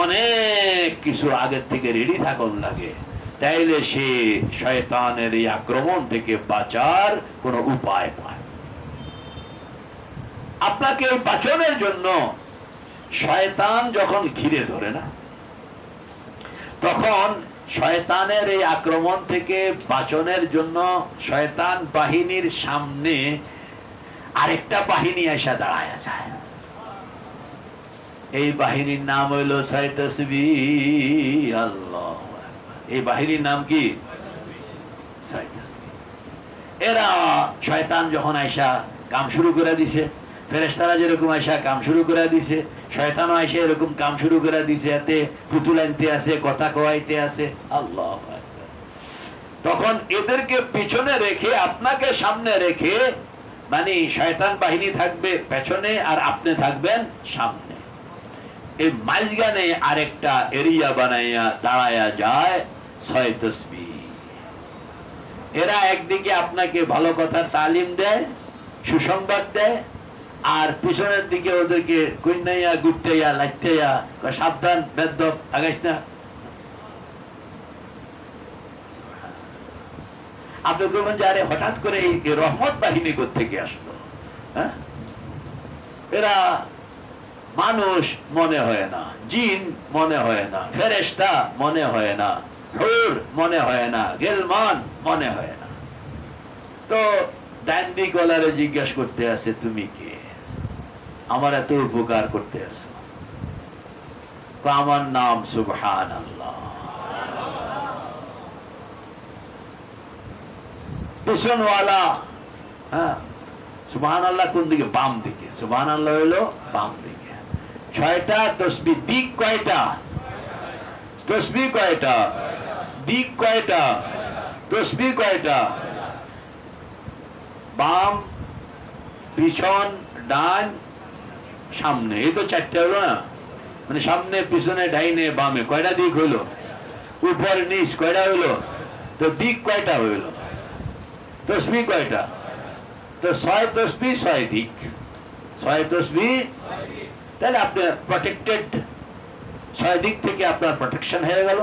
অনেক কিছু আগের থেকে রেডি থাকুন লাগে, তাইলে সে শয়তানের এই আক্রমণ থেকে বাঁচার কোনো উপায় পায়। আপনাকে বাঁচানোর জন্য শয়তান যখন ঘিরে ধরে না, তখন শয়তানের এই আক্রমণ থেকে বাঁচানোর জন্য শয়তান বাহিনীর সামনে আরেকটা বাহিনী এসে দাঁড়ায় যায়। এই বাহিনীর নাম হইল ছয় তাসবিহ। আল্লাহ, এই বাহিনীর নাম কি? ছয় তাসবিহ। এরা শয়তান যখন আইসা কাম শুরু করে দিছে, ফেরেশতারা যেরকম আইসা কাম শুরু করে দিছে, শয়তানও আইসা এরকম কাম শুরু করে দিছে। এতে পুতুল আনতে আছে, কথা কওয়াইতে আছে। আল্লাহ, তখন এদেরকে পিছনে রেখে আপনাকে সামনে রেখে, মানে শয়তান বাহিনী থাকবে পেছনে আর আপনি থাকবেন সামনে। এই মাঝখানে আরেকটা এরিয়া বানাইয়া দাঁড়ায়া যায় ছয় তাসবিহ। এরা একদিকে আপনাকে ভালো কথার তালিম দেয়, সুসংবাদ দেয়, আর পিছনের দিকে ওদেরকে কইনাইয়া গুটাইয়া লাইটাইয়া সাবধান বেদ্যপ আগাইস না। আপনি বলবেন যে আরে হঠাৎ করে এই রহমত বাহিনী কোত্থেকে আসলো? হ্যাঁ, এরা মানুষ মনে হয় না, জিন মনে হয় না, ফেরেশতা মনে হয় না, হুর মনে হয় না, গেলমান মনে হয় না। তো ডান দিক ওলারে জিজ্ঞাসা করতে আছে, তুমি কে? আমার এত উপকার করতে আছো? আমার নাম সুবহানাল্লাহ। পিছনওয়ালা, হ্যাঁ, সুবহানাল্লাহ কোন দিকে? বাম দিকে। সুবহানাল্লাহ হইল বাম দিকে। ছয়টা তসবিহ। দিক কয়টা? তসবিহ কয়টা? দিক কয়টা? তসবিহ কয়টা? বাম, পিছন, ডান, সামনে। এই তো চারটা হলো না? মানে সামনে, পিছনে, ডাইনে, বামে কয়টা দিক হইলো? উপর নিচ কয়টা হইলো? তো দিক কয়টা হইলো? তসবিহ কয়টা? তো ছয় তসবিহ, ছয় দিক। ছয় তসবিহ, তাহলে আপনি প্রটেক্টেড। ছয় দিক থেকে আপনার প্রোটেকশন হয়ে গেল।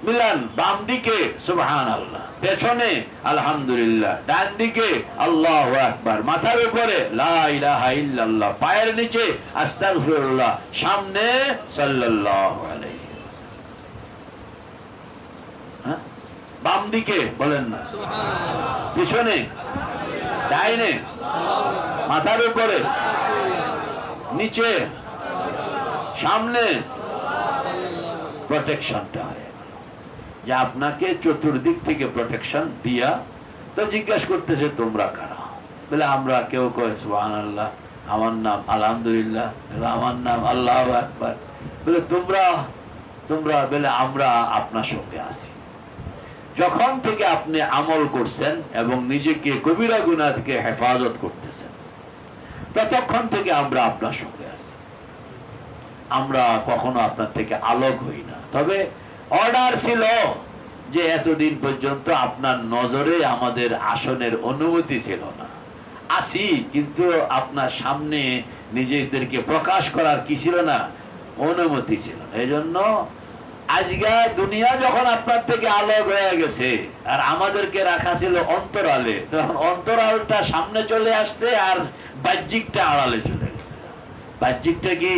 মিলান, বাম দিকে সুবহানাল্লাহ, পেছনে আলহামদুলিল্লাহ, ডান দিকে আল্লাহু আকবার, মাথার উপরে লা ইলাহা ইল্লাল্লাহ, পায়ের নিচে আস্তাগফিরুল্লাহ, সামনে সাল্লাল্লাহু আলাইহি ওয়াসাল্লাম। বাম দিকে বলেন না, পিছনে, ডাইনে, মাথার উপরে, নিচে, সামনে, প্রোটেকশনটা হয় যে আপনাকে চতুর্দিক থেকে প্রোটেকশন দিয়া। তো জিজ্ঞাসা করতেছে তোমরা কারা? বলে আমরা। কেউ কয় সুবহানাল্লাহ, আমার নাম আলহামদুলিল্লাহ, আমার নাম আল্লাহু আকবার। বলে তোমরা তোমরা বলে আমরা আপনার সঙ্গে আছি। যখন থেকে আপনি আমল করছেন এবং নিজেকে কবিরা গুনাহ থেকে হেফাজত করতেছেন, ততক্ষণ থেকে আমরা আপনার সঙ্গে আছি। আমরা কখনো আপনার থেকে আলোক হই না। তবে অর্ডার ছিল যে এতদিন পর্যন্ত আপনার নজরে আমাদের আসনের অনুমতি ছিল না। আসি, কিন্তু আপনার সামনে নিজেদেরকে প্রকাশ করার কি ছিল না? অনুমতি ছিল না। এই জন্য আজকে দুনিয়া যখন আপনার থেকে আলোক হয়ে গেছে আর আমাদেরকে রাখা ছিল অন্তরালে, তখন অন্তরালটা সামনে চলে আসছে আর বাহ্যিকটা আড়ালে চলে গেছে। বাহ্যিকটা কি?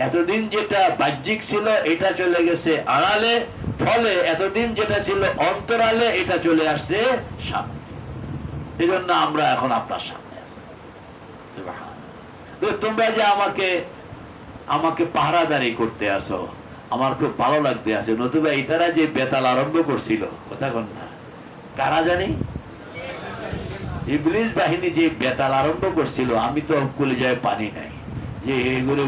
এতদিন যেটা বাহ্যিক ছিল এটা চলে গেছে আড়ালে, ফলে এতদিন যেটা ছিল অন্তরালে এটা চলে আসছে সামনে। এই জন্য আমরা এখন আপনার সামনে আছি। তোমরা যে আমাকে পাহারাদারি করতে আসো, আমার খুব ভালো লাগতে আছে। নতুবা ইতারা যে বেতাল আরম্ভ করছিল, কথা কন না, কারা জানি? ইবলিস বাহিনী যে বেতাল আরম্ভ করছিল, আমি তো কলিজায় পানি নাই যে এগুলো,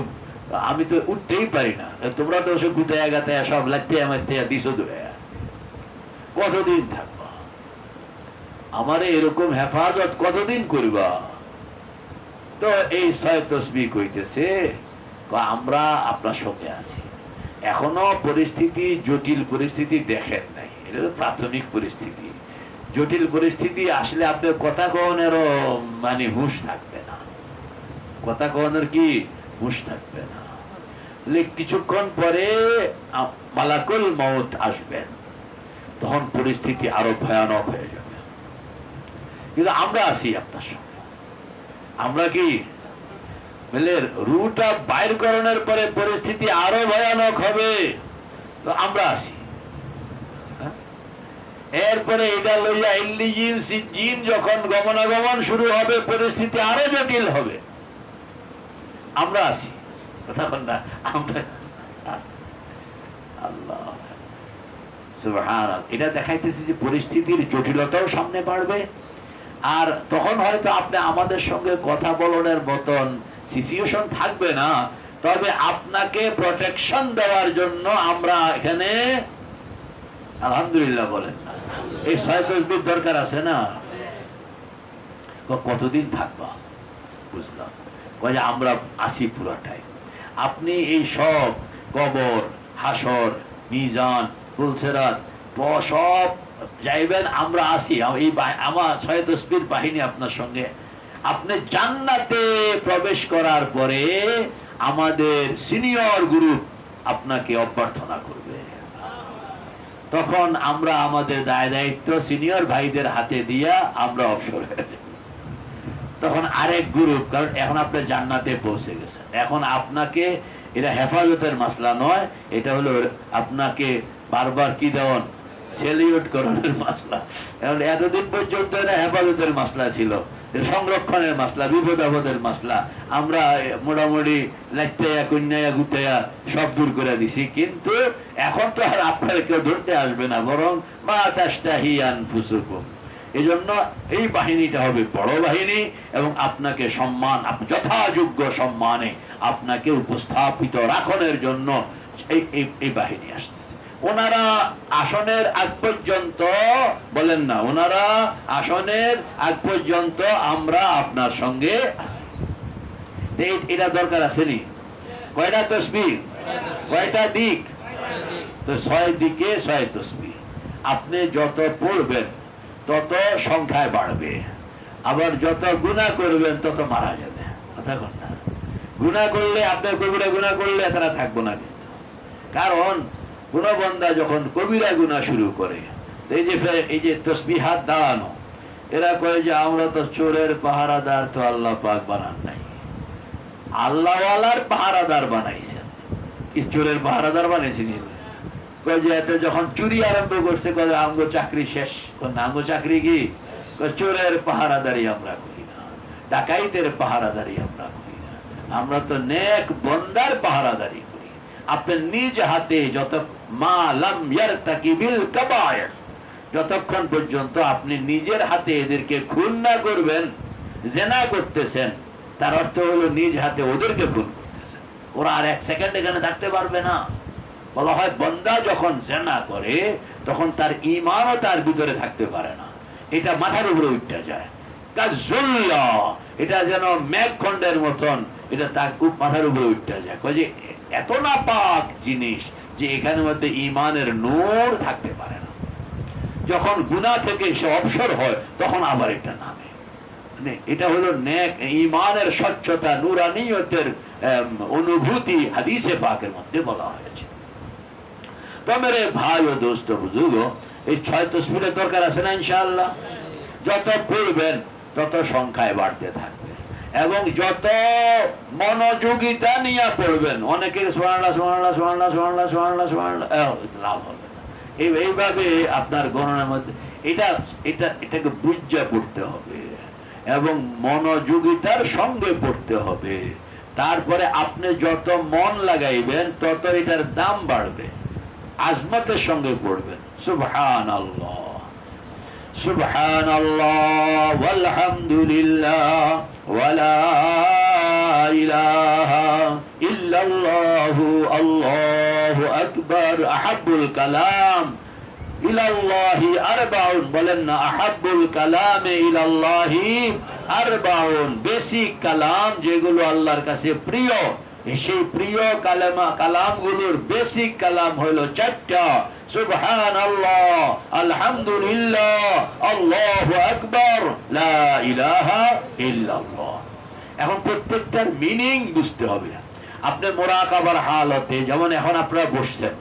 আমি তো উঠতেই পারি না। তোমরা তো ওসব গুতায়া গাতায়া সব লাগতে আমার দিছো দূরে। কতদিন থাকবো? আমারে এরকম হেফাজত কতদিন করবা? তো এই ছয় তসবিহ কইতেছে আমরা আপনার সঙ্গে আছি। এখনো পরিস্থিতি, জটিল পরিস্থিতি দেখেন নাই। এটা তো প্রাথমিক পরিস্থিতি। জটিল পরিস্থিতি আসলে আপনার কথা কওয়ানেরও মানে হুঁশ থাকবে না। কথা কওয়ানোর কি হুঁশ থাকবে না। কিছুক্ষণ পরে মালাকুল মউত আসবেন, তখন পরিস্থিতি আরো ভয়ানক হয়ে যাবে। কিন্তু আমরা আছি আপনার সঙ্গে। আমরা কি বলে রুটা বাইর করানোর পরে পরিস্থিতি আরো ভয়ানক হবে, তো আমরা আছি। এরপরে এটা লইয়া ইল্লিজিন সিজ্জিন যখন গমনাগমন শুরু হবে, পরিস্থিতি আরো জটিল হবে। আমরা আছি, তখন না আমরা আছি। আল্লাহ সুবহানাল্লাহ। এটা দেখাইতেছি যে পরিস্থিতির জটিলতাও সামনে বাড়বে, আর তখন হয়তো আপনি আমাদের সঙ্গে কথা বলার মতন সিচুয়েশন থাকবে না, তবে আপনাকে প্রোটেকশন দেওয়ার জন্য আমরা এখানে আলহামদুলিল্লাহ বলেন না, এই 6 তসবিহ দরকার আছে না। কতদিন থাকবা বুঝলাম, কয়ে আমরা আসি পুরাটাই। আপনি এই সব কবর, হাসর, মিজান, পুলসেরাত সব যাইবেন, আমরা আসি। এই আমার 6 তসবিহ বাহিনী আপনার সঙ্গে। আপনি জান্নাতে প্রবেশ করার পরে আমাদের সিনিয়র গ্রুপ আপনাকে অভ্যর্থনা করবে। তখন আমরা আমাদের দায় দায়িত্ব সিনিয়র ভাইদের হাতে দিয়া আমরা অবসর হয়ে যাব। তখন আরেক গ্রুপ, কারণ এখন আপনি জান্নাতে পৌঁছে গেছেন, এখন আপনাকে এটা হেফাজতের মাসলা নয়, এটা হলো আপনাকে বারবার কি দেওয়ান, সেলিউট করানোর মাসলা। এখন এতদিন পর্যন্ত এটা হেফাজতের মাসলা ছিল, সংরক্ষণের মাসলা, বিপদ আপদের মাসলা। আমরা মোটামুটি লাইটাইয়া কন্যাইয়া গুটাইয়া সব দূর করে দিছি, কিন্তু এখন তো আর আপনারা কেউ ধরতে আসবে না, বরং মা তাশতাহি আনফুসুকুম। এই জন্য এই বাহিনীটা হবে বড় বাহিনী, এবং আপনাকে সম্মান, যথাযোগ্য সম্মানে আপনাকে উপস্থাপিত রাখনের জন্য এই বাহিনী আসতেছে। ওনারা আসনের আগ পর্যন্ত বলেন না, ওনারা আসনের আগ পর্যন্ত আমরা আপনার সঙ্গে আছি। এটা দরকার আছে নি? কয়টা তসবিহ, কয়টা দিক? তো 6 দিকে 6 তসবিহ। আপনি যত পড়বেন তত সংখ্যায় বাড়বে, আবার যত গুনাহ করবেন তত মারা যাবে। কথা বল না, গুনাহ করলে আপনি কবিরা গুনাহ করলে তারা থাকবো না, কিন্তু কারণ কোন বান্দা যখন কবিরা গুনাহ শুরু করে, এই যে তসবিহাত দাঁড়ানো, এরা কয় যে আমরা তো চোরের পাহারাদার তো আল্লাহ পাক বানান নাই, আল্লাহওয়ালার পাহারাদার বানাইছেন। কি চোরের পাহারাদার বানাইছেন? কয় যে এতে যখন চুরি আরম্ভ করছে, কয় আমগো চাকরি শেষ। আমগো চাকরি কি? চোরের পাহারাদারি আমরা করি না, ডাকাইতের পাহারাদারি আমরা করি না, আমরা তো নেক বন্দার পাহারাদারি করি। আপনি নিজ হাতে যতক্ষণ পর্যন্ত আপনি নিজের হাতে এদেরকে খুন না করবেন, জেনা করতেছেন, তার অর্থ হলো নিজ হাতে ওদেরকে খুন করতেছেন। ওরা আর 1 সেকেন্ড এখানে থাকতে পারবে না। বলা হয় বন্দা যখন জেনা করে তখন তার ঈমানও তার ভিতরে থাকতে পারে না, এটা মাথার উপরে উঠে যায়। এটা যেন মেঘখণ্ডের মতন, এটা তার মাথার উপরে উঠে যায়। যে এত নাপাক জিনিস যে এখানের মধ্যে ঈমানের নূর থাকতে পারে না। যখন গুনাহ থেকে সে অবসর হয় তখন আবার এটা নামে। এটা হলো নেক ঈমানের স্বচ্ছতা, নূরানিয়তের অনুভূতি হাদিসে পাকের মধ্যে বলা হয়েছে। তো মেরে ভাই ও দোস্ত বুজুর্গ, এই 6 তসবিহের দরকার আছে না ইনশাআল্লাহ? যত পড়বেন তত সংখ্যায় বাড়তে থাকবে, এবং যত মনোযোগিতা নিয়ে পড়বেন, অনেকে সুবহানাল্লাহ সুবহানাল্লাহ সুবহানাল্লাহ সুবহানাল্লাহ সুবহানাল্লাহ সুবহানাল্লাহ লাভ হবে না। এইভাবে আপনার গণনার মধ্যে এটাকে বুঝা পড়তে হবে এবং মনোযোগিতার সঙ্গে পড়তে হবে। তারপরে আপনি যত মন লাগাইবেন তত এটার দাম বাড়বে, আজমতের সঙ্গে পড়বেন। সুবহানাল্লাহ সুবহানাল্লাহ ওয়ালহামদুলিল্লাহ ওয়ালা ইলাহা ইল্লাল্লাহু আল্লাহু আকবার। আহাব্বুল কালাম ইলাল্লাহি আরবাউন, বলেন না আহাব্বুল কালামে ইলাল্লাহি আরবাউন। বেসিক কালাম যেগুলো আল্লাহর কাছে প্রিয়, সেই প্রিয় কালামগুলোর বেসিক কালাম হলো 4টা। সুবহানাল্লাহ, আলহামদুলিল্লাহ, আল্লাহু আকবার, লা ইলাহা ইল্লাল্লাহ। এখন প্রত্যেকটার মিনিং বুঝতে হবে। আপনি মুরাকাবার হালতে, যেমন এখন আপনারা বসছেন,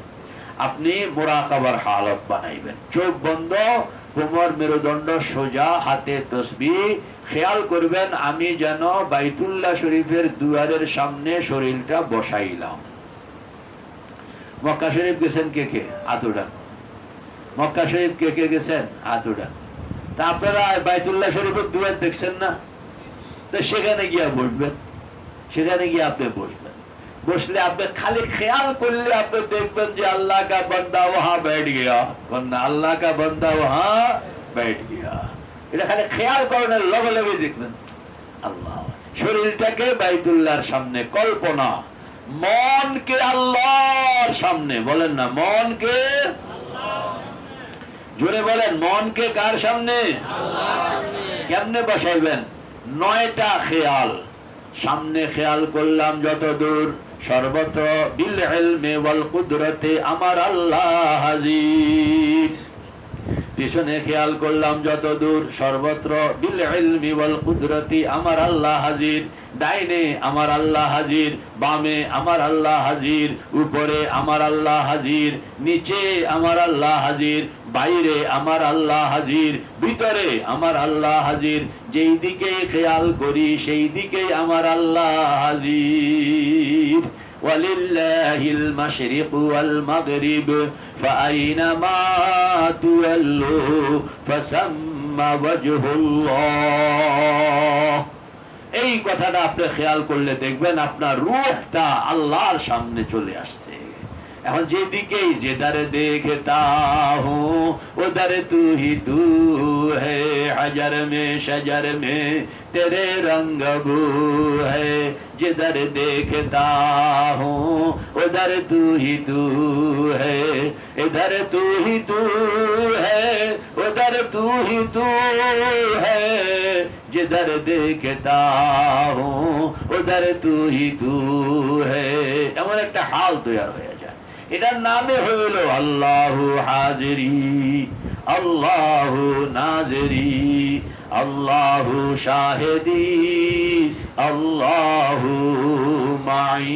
আপনি মুরাকাবার হালত বানাইবেন, চোখ বন্ধ, কোমর মেরুদণ্ড সোজা, হাতে তসবিহ, খেয়াল করবেন আমি যেন বাইতুল্লাহ শরীফের দুয়ারের সামনে শরীরটা বসাইলাম। মক্কা শরীফ গেছেন কে কে? হাত উঠান। মক্কা শরীফ কে কে গেছেন? হাত উঠান। তা আপনারা বাইতুল্লাহ শরীফের দুয়ার দেখছেন না? তো সেখানে গিয়ে বসবেন, সেখানে গিয়ে আপনি বসবেন। বসলে আপনি খালি খেয়াল করলে আপনি দেখবেন যে আল্লাহ কা বান্দা ওহা बैठ गया, কন্যা আল্লাহ কা বান্দা ওহা बैठ गया। এটা খালি খেয়াল করার লগে লগে দেখবেন আল্লাহ। শরীরটাকে বাইতুল্লাহর সামনে কল্পনা, মনকে আল্লাহর সামনে, বলেন না মনকে, জোরে বলেন মনকে কার সামনে? কেমনে বসাইবেন? 9টা খেয়াল সামনে খেয়াল করলাম যত দূর, সর্বত্র বিল ইলমি ওয়াল কুদরতে আমার আল্লাহ হাজির। পিছনে খেয়াল করলাম যত দূর, সর্বত্র বিল ইলমি ওয়াল কুদরতি আমার আল্লাহ হাজির। ডাইনে আমার আল্লাহ হাজির, বামে আমার আল্লাহ হাজির, উপরে আমার আল্লাহ হাজির, নিচে আমার আল্লাহ হাজির, বাইরে আমার আল্লাহ হাজির, ভিতরে আমার আল্লাহ হাজির। যেই দিকে খেয়াল করি সেই দিকে আমার আল্লাহ হাজির। ওয়ালিল্লাহিল মাশরিকু ওয়াল মাগরিব ফাআইনামা তুওয়াল্লু ফাসাম্মা ওয়াজহুল্লাহ। এই কথাটা আপনি খেয়াল করলে দেখবেন আপনার রূহটা আল্লাহর সামনে চলে আসছে। এখন যেদিকেই যেদারে দেখতা হুঁ উধর তু হি তু है, हजर में शजर में तेरे रंग बू है, जिधर देखता हूँ उधर तू ही तू है, इधर तू ही तू है, उधर तू ही तू है, जिधर देखता हूँ उधर तू ही तू है। এমন একটা হাল তৈরি হয়ে যায়। এটার নামে হইল আল্লাহু হাজিরি, আল্লাহু নাজিরি, আল্লাহু শাহিদি, আল্লাহু মাই।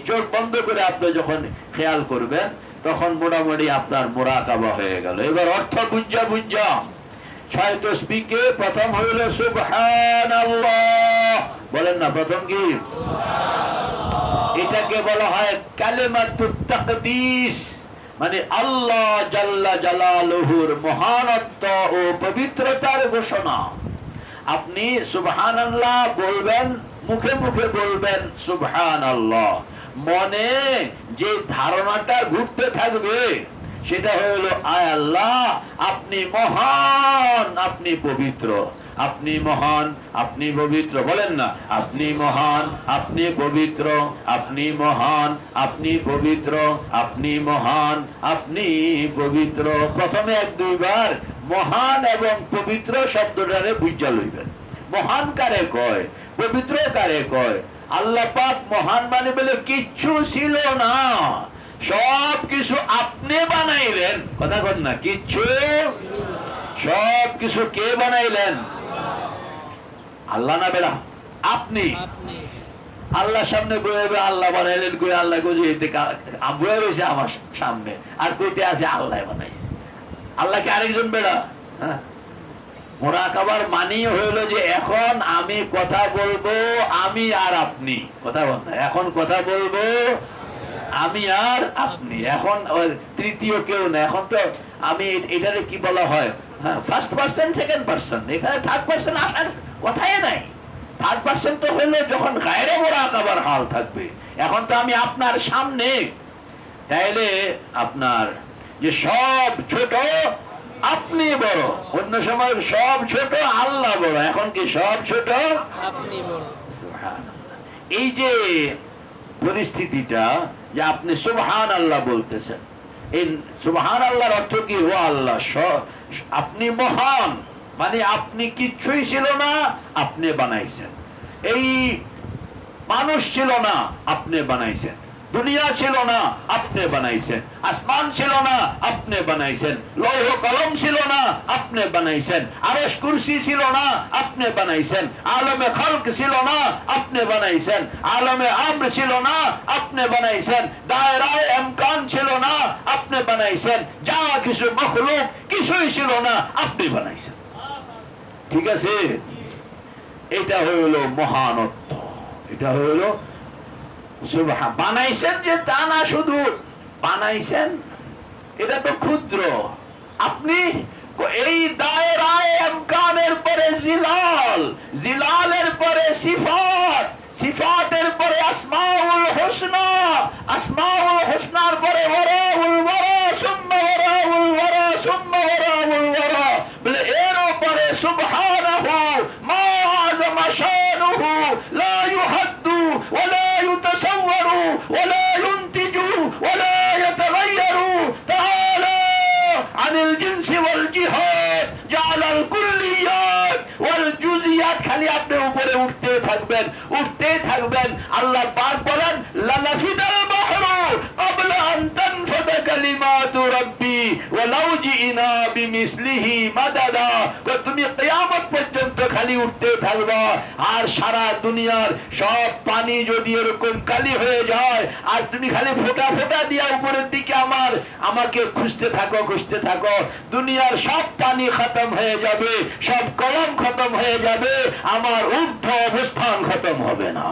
চোখ বন্ধ করে আপনি যখন খেয়াল করবেন তখন মোটামুটি আপনার মুরাকাবা হয়ে গেল। এবার অর্থ বুঝা 6 তাসবিহকে প্রথম হইল সুবহানাল্লাহ, বলেন না প্রথম কি? এটাকে বলা হয় কালিমাতুত তাকদিস, মানে আল্লাহ জাল্লা জালালুহুর মহানত্ব ও পবিত্রতার ঘোষণা। আপনি সুবহানাল্লাহ বলবেন, মুখে মুখে বলবেন সুবহানাল্লাহ, মনে যে ধারণাটা ঘুরতে থাকবে সেটা হলো আয় আল্লাহ আপনি মহান, আপনি পবিত্র, আপনি মহান, আপনি পবিত্র, বলেন না আপনি মহান, আপনি পবিত্র, আপনি মহান, আপনি পবিত্র, আপনি মহান, আপনি পবিত্র। প্রথমে 1-2 বার মহান এবং পবিত্র শব্দটারে বুঝা লইবেন। মহান কারে কয়, পবিত্র কারে কয়? আল্লাহ পাক মহান মানে বলে কিচ্ছু ছিল না, সব কিছু আপনি বানাইলেন। কথা কন না, কিচ্ছু, সব কিছু কে বানাইলেন? আল্লাহ না বেড়া, আপনি। আল্লাহর সামনে বয়ে আল্লাহ বানাইলেন, কই আল্লাহ বয়ে রয়েছে আমার সামনে, আর কইতে আছে আল্লাহ বানাইছে। আল্লাহ কি আরেকজন বেড়া? হ্যাঁ, মুরাকাবার মানি হইলো যে এখন আমি কথা বলবো আমি আর আপনি। কথা বল না, এখন কথা বলবো আমি আর আপনি, এখন তৃতীয় কেউ না। এখন তো আমি এটারে কি বলা হয়, ফার্স্ট পার্সন সেকেন্ড পার্সন, এখানে থার্ড পার্সন আসার কথাই নাই। থার্ড পার্সন তো হইলো যখন গায়রে মুরাকাবার হাল থাকবে। এখন তো আমি আপনার সামনে, তাইলে আপনার যে সব ছোট আপনি বড়, অন্য সময় সব ছোট আল্লাহ বড়, এখন কি সব ছোট আপনি বড়। সুবহানাল্লাহ। এই যে পরিস্থিতিটা যে আপনি সুবহানাল্লাহ বলতেছেন, এই সুবহানাল্লাহর অর্থ কি? ও আল্লাহ আপনি মহান, মানে আপনি কিচ্ছুই ছিল না, আপনি বানাইছেন। এই মানুষ ছিল না, আপনি বানাইছেন। দুনিয়া ছিল না, আপনি বানাইছেন। আসমান ছিল না, আপনি বানাইছেন। লৌহ কলম ছিল না, আপনি বানাইছেন। আরশ কুরসি ছিল না, আপনি বানাইছেন। আলমে খালক ছিল না, আপনি বানাইছেন। আলমে আমর ছিল না, আপনি বানাইছেন। দায়রায়ে ইমকান ছিল না, আপনি বানাইছেন। যা কিছু মখলুক কিছুই ছিল না, আপনি বানাইছেন। ঠিক আছে, এটা হইল মহানত্ব। এটা হইল সুবহান। বানাইছেন যে তা না, শুধু বানাইছেন এটা তো ক্ষুদ্র। আপনি এই দায়রায়ে ইমকানের পরে জিলাল, জিলালের পরে সিফাত, সিফাতের পরে আসমাউল হুসনা, আসমাউল হুসনার পরে ওয়ারাউল ওয়ারা, সুম্মা ওয়ারাউল ওয়ারা, সুম্মা ওয়ারাউল ওয়ারা, বলে এর পরে সুবহানাহু মা আযমা শানুহু লা ইউহাদ্দু ওয়া লা ইউতাসাওয়ারু ওয়া লা ইউনতিজু ওয়া লা ইয়াতাগায়্যারু তাআলা আনিল জিনসি ওয়াল জিহাদ জাআলাল কুল্লিয়াত ওয়াল জুজিয়াত। খালি আপনি উপরে উঠতে থাকবেন, উঠতে থাকবেন। আল্লাহ পাক বলেন লানাফিদাল বাহরু ক্বাবলা আন তানফাদা কালিমাতু রাব্বি ওয়ালাউ জিনা বিমিসলিহি মাদাদা। তুমি কিয়ামত পর্যন্ত খালি উঠতে থাকবা। আর সারা দুনিয়ার সব পানি যদি এরকম কালি হয়ে যায়, আর তুমি খালি ফোঁটা ফোঁটা দিয়া উপরের দিকে আমাকে খুঁজতে থাকো, খুঁজতে থাকো, দুনিয়ার সব পানি খতম হয়ে যাবে, সব কলম খতম হয়ে যাবে, আমার ঊর্ধ্ব অবস্থান খতম হবে না।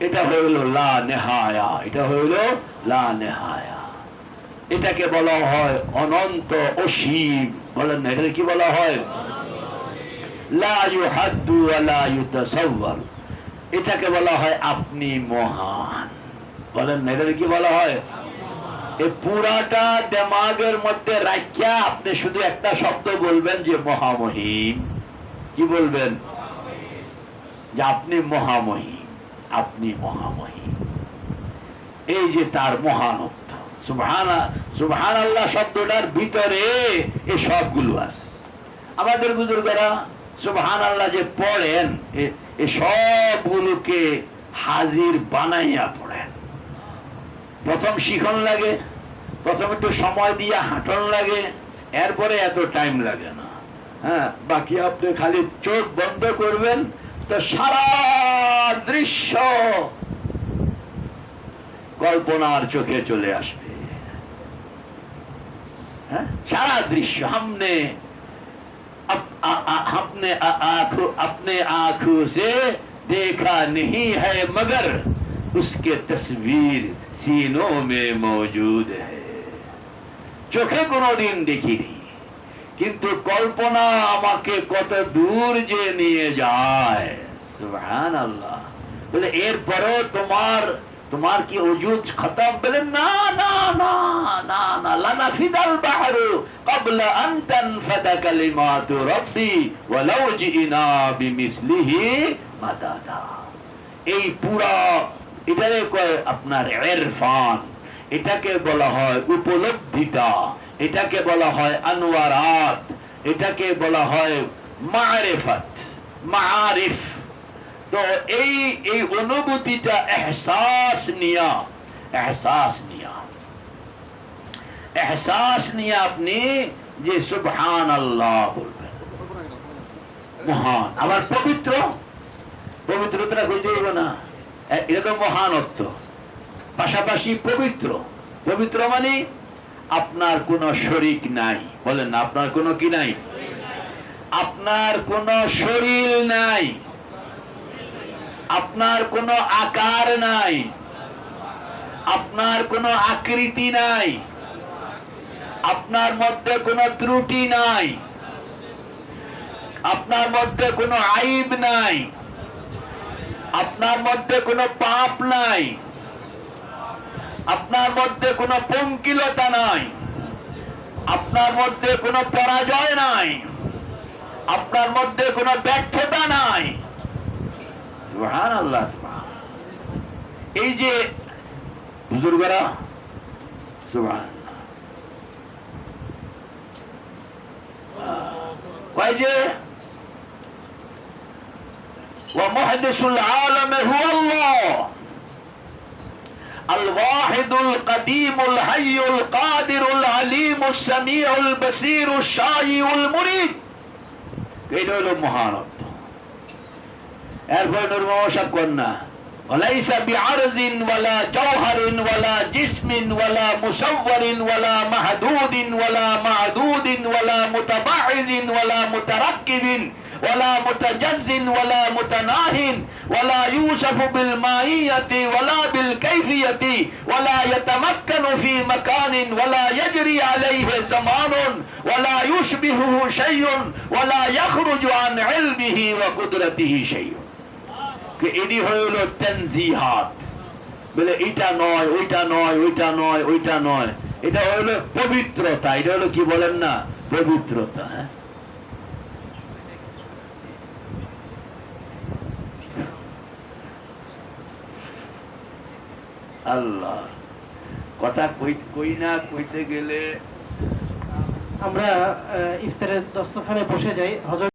এটা হইল লা নেহায়া, এটা হইল লা নেহায়া। এটাকে বলা হয় অনন্ত অসীম। বলেন না, এটা কি বলা হয়? লা ইউহাদ্দু ওয়া লা ইউতাসাওয়ার। এটাকে বলা হয় আপনি মহান। বলেন না, এটা কি বলা হয়? এই পুরাটা দিমাগের মধ্যে রাখিয়া আপনি শুধু একটা শব্দ বলবেন যে মহামহিম। কি বলবেন? যে আপনি মহামহিম, আপনি মহামহিম। এই যে তার মহানত্ব। সুবহানাল্লাহ শব্দটার ভিতরে এই সবগুলো আছে। আমাদের বুজুর্গরা সুবহানাল্লাহ যে পড়েন, এই সবগুলোকে হাজির বানাইয়া পড়েন। প্রথম শিখন লাগে, প্রথম একটু সময় দিয়ে হাঁটন লাগে, এরপরে এত টাইম লাগে না। হ্যাঁ, বাকি আপনি খালি চোখ বন্ধ করবেন তো সারা দৃশ্য কল্পনার চোখে চলে আসবে। হ্যাঁ, সারা দৃশ্য हमने अपने आंखों से देखा नहीं है मगर उसके तस्वीर सीनों में मौजूद है। চোখে কোনোদিন দেখিনি, কিন্তু কল্পনা আমাকে কত দূর যে নিয়ে যায়। সুবহানাল্লাহ। বলে এরপরও তোমার কি ওজুদ খতম? বলে না না না না না, লানাফিদাল বাহরু ক্বাবলা আন তানফাদা কালিমাতু রাব্বি ওয়ালাউ জিনা বিমিসলিহি মাদাদা। এই পুরা এটারে কয় আপনার ইরফান, এটাকে বলা হয় উপলব্ধিতা, এটাকে বলা হয় আনওয়ারাত, এটাকে বলা হয় মারিফাত, মাআরিফ। তো এই অনুভূতিটা এহসাস নিয়া আপনি যে সুবহানাল্লাহ বলবেন, মহান। আবার পবিত্রতা খুঁজে দেব না, এটা তো মহানত্ব। পাশাপাশি পবিত্র মানে আপনার কোনো শরীক নাই। বলেন না, আপনার কোনো কি নাই? আপনার কোনো শরীর নাই, আপনার কোনো আকার নাই, আপনার কোনো আকৃতি নাই, আপনার মধ্যে কোনো ত্রুটি নাই, আপনার মধ্যে কোনো আইব নাই, আপনার মধ্যে কোনো পাপ নাই, আপনার মধ্যে কোনো পঙ্কিলতা নাই, আপনার মধ্যে কোনো পরাজয় নাই, আপনার মধ্যে কোনো ব্যর্থতা নাই। সুবহানাল্লাহ। এই যে বুজুর্গরা সুবহানাল্লাহ কয় যে ওয়া মুহদিসুল আলাম হুয়া আল্লাহ আল ওয়াহিদুল কাদিমুল হাইয়ুল কাদিরুল আলিমুস সামিউল বাসীরুশ শাইউল মুরিদ। এটা হলো মহানত্ব। এরপর নূর মোহাম্মদ সাহেব কন্যা ওয়ালাইসা বিআরজিন ওয়ালা জাওহারিন ওয়ালা জিসমিন ওয়ালা মুসাওয়ারিন ওয়ালা মাহদুদিন ওয়ালা মা'দুদিন ওয়ালা মুতাবাইদিন ওয়ালা মুতারাক্কিবিন ওয়ালা মুতাজাজ্জিন ওয়ালা মুতানাহিন ওয়ালা ইউসাফু বিল মাইয়াতি ওয়ালা বিল কাইফিয়াতি ওয়ালা ইয়াতামাক্কানু ফি মাকানিন ওয়ালা ইয়াজরি আলাইহি জামানুন ওয়ালা ইউশবিহুহু শাইউন ওয়ালা ইয়াখরুজু আন ইলমিহি ওয়া কুদরাতিহি শাইউন। এটি হইল তানজিহাত, বলে এটা নয় ওইটা নয় ওইটা নয় ওইটা নয়, এটা হইল পবিত্রতা। এটা হলো কি বলেন না, পবিত্রতা। হ্যাঁ, আল্লাহ কথা কই না কইতে গেলে আমরা ইফতারের দস্তরখানে বসে যাই। হযরত